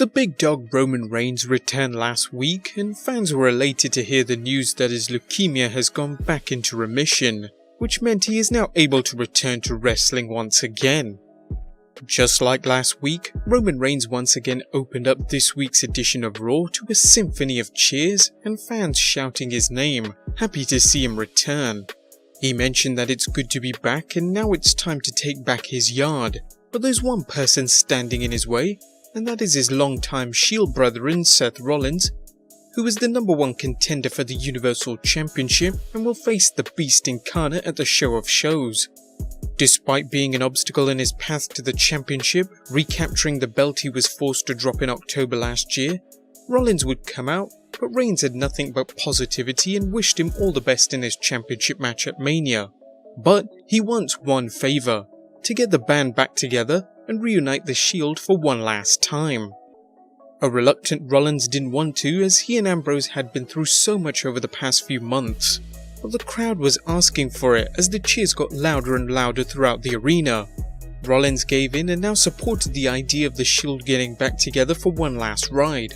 The big dog Roman Reigns returned last week, and fans were elated to hear the news that his leukemia has gone back into remission, which meant he is now able to return to wrestling once again. Just like last week, Roman Reigns once again opened up this week's edition of Raw to a symphony of cheers and fans shouting his name, happy to see him return. He mentioned that it's good to be back and now it's time to take back his yard, but there's one person standing in his way, and that is his longtime Shield brethren Seth Rollins, who is the #1 contender for the Universal Championship and will face the Beast Incarnate at the Show of Shows. Despite being an obstacle in his path to the championship, recapturing the belt he was forced to drop in October last year, Rollins would come out, but Reigns had nothing but positivity and wished him all the best in his championship match at Mania. But he wants one favour: to get the band back together and reunite the Shield for one last time. A reluctant Rollins didn't want to, as he and Ambrose had been through so much over the past few months. But the crowd was asking for it as the cheers got louder and louder throughout the arena. Rollins gave in and now supported the idea of the Shield getting back together for one last ride.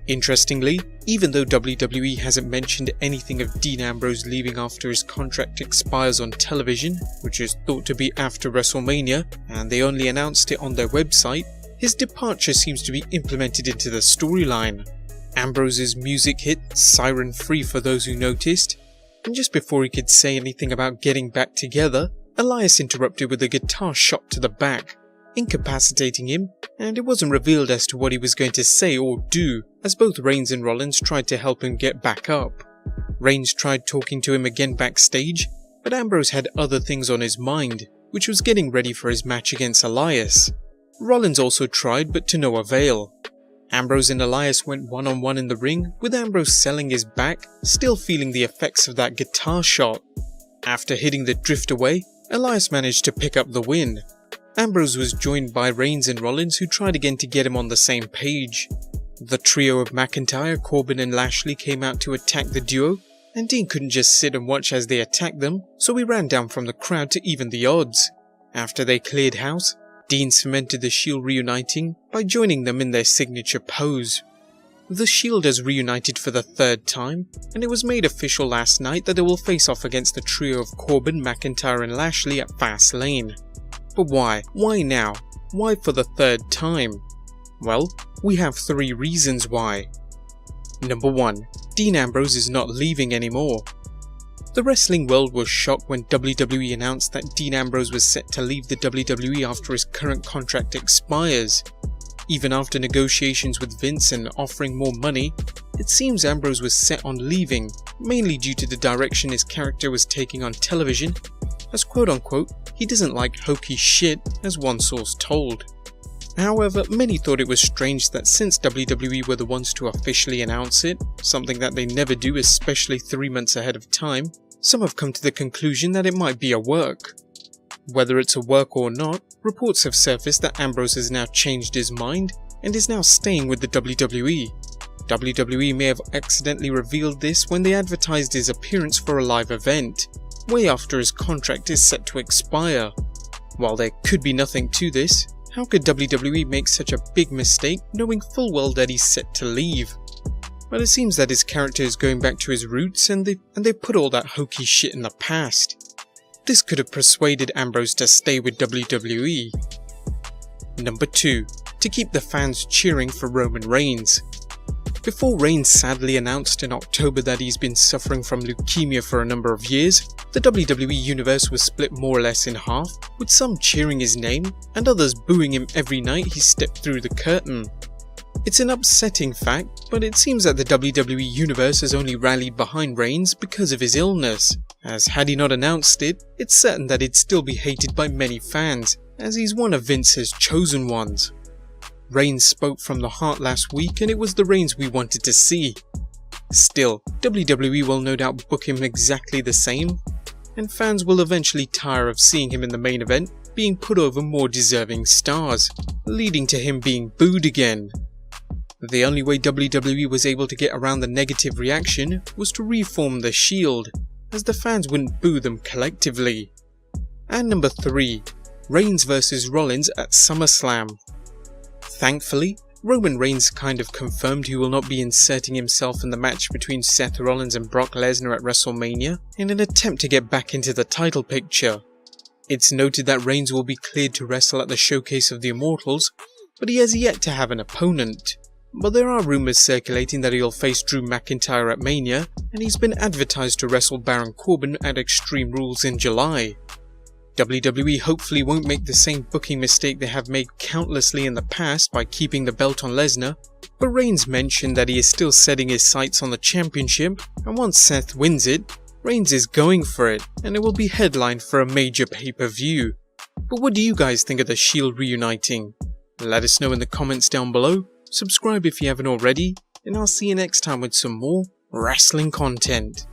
Interestingly, even though WWE hasn't mentioned anything of Dean Ambrose leaving after his contract expires on television, which is thought to be after WrestleMania, and they only announced it on their website, his departure seems to be implemented into the storyline. Ambrose's music hit, Siren Free for those who noticed, and just before he could say anything about getting back together, Elias interrupted with a guitar shot to the back, incapacitating him, and it wasn't revealed as to what he was going to say or do, as both Reigns and Rollins tried to help him get back up. Reigns tried talking to him again backstage, but Ambrose had other things on his mind, which was getting ready for his match against Elias. Rollins also tried, but to no avail. Ambrose and Elias went one-on-one in the ring, with Ambrose selling his back, still feeling the effects of that guitar shot. After hitting the drift away, Elias managed to pick up the win. Ambrose was joined by Reigns and Rollins, who tried again to get him on the same page. The trio of McIntyre, Corbin and Lashley came out to attack the duo, and Dean couldn't just sit and watch as they attacked them, so he ran down from the crowd to even the odds. After they cleared house, Dean cemented the Shield reuniting by joining them in their signature pose. The Shield has reunited for the third time, and it was made official last night that they will face off against the trio of Corbin, McIntyre and Lashley at Fastlane. But why? Why now? Why for the third time? Well, we have 3 reasons why. Number 1. Dean Ambrose is not leaving anymore. The wrestling world was shocked when WWE announced that Dean Ambrose was set to leave the WWE after his current contract expires. Even after negotiations with Vince and offering more money, it seems Ambrose was set on leaving, mainly due to the direction his character was taking on television, as quote-unquote, he doesn't like hokey shit, as one source told. However, many thought it was strange that since WWE were the ones to officially announce it, something that they never do, especially 3 months ahead of time, some have come to the conclusion that it might be a work. Whether it's a work or not, reports have surfaced that Ambrose has now changed his mind and is now staying with the WWE. WWE may have accidentally revealed this when they advertised his appearance for a live event, way after his contract is set to expire. While there could be nothing to this, how could WWE make such a big mistake knowing full well that he's set to leave? But it seems that his character is going back to his roots and they put all that hokey shit in the past. This could have persuaded Ambrose to stay with WWE. Number 2. To keep the fans cheering for Roman Reigns. Before Reigns sadly announced in October that he's been suffering from leukemia for a number of years, the WWE Universe was split more or less in half, with some cheering his name and others booing him every night he stepped through the curtain. It's an upsetting fact, but it seems that the WWE Universe has only rallied behind Reigns because of his illness, as had he not announced it, it's certain that he'd still be hated by many fans, as he's one of Vince's chosen ones. Reigns spoke from the heart last week and it was the Reigns we wanted to see. Still, WWE will no doubt book him exactly the same, and fans will eventually tire of seeing him in the main event being put over more deserving stars, leading to him being booed again. The only way WWE was able to get around the negative reaction was to reform the Shield, as the fans wouldn't boo them collectively. And number 3. Reigns vs Rollins at SummerSlam. Thankfully, Roman Reigns kind of confirmed he will not be inserting himself in the match between Seth Rollins and Brock Lesnar at WrestleMania in an attempt to get back into the title picture. It's noted that Reigns will be cleared to wrestle at the Showcase of the Immortals, but he has yet to have an opponent. But there are rumours circulating that he'll face Drew McIntyre at Mania, and he's been advertised to wrestle Baron Corbin at Extreme Rules in July. WWE hopefully won't make the same booking mistake they have made countlessly in the past by keeping the belt on Lesnar, but Reigns mentioned that he is still setting his sights on the championship, and once Seth wins it, Reigns is going for it, and it will be headlined for a major pay-per-view. But what do you guys think of the Shield reuniting? Let us know in the comments down below, subscribe if you haven't already, and I'll see you next time with some more wrestling content.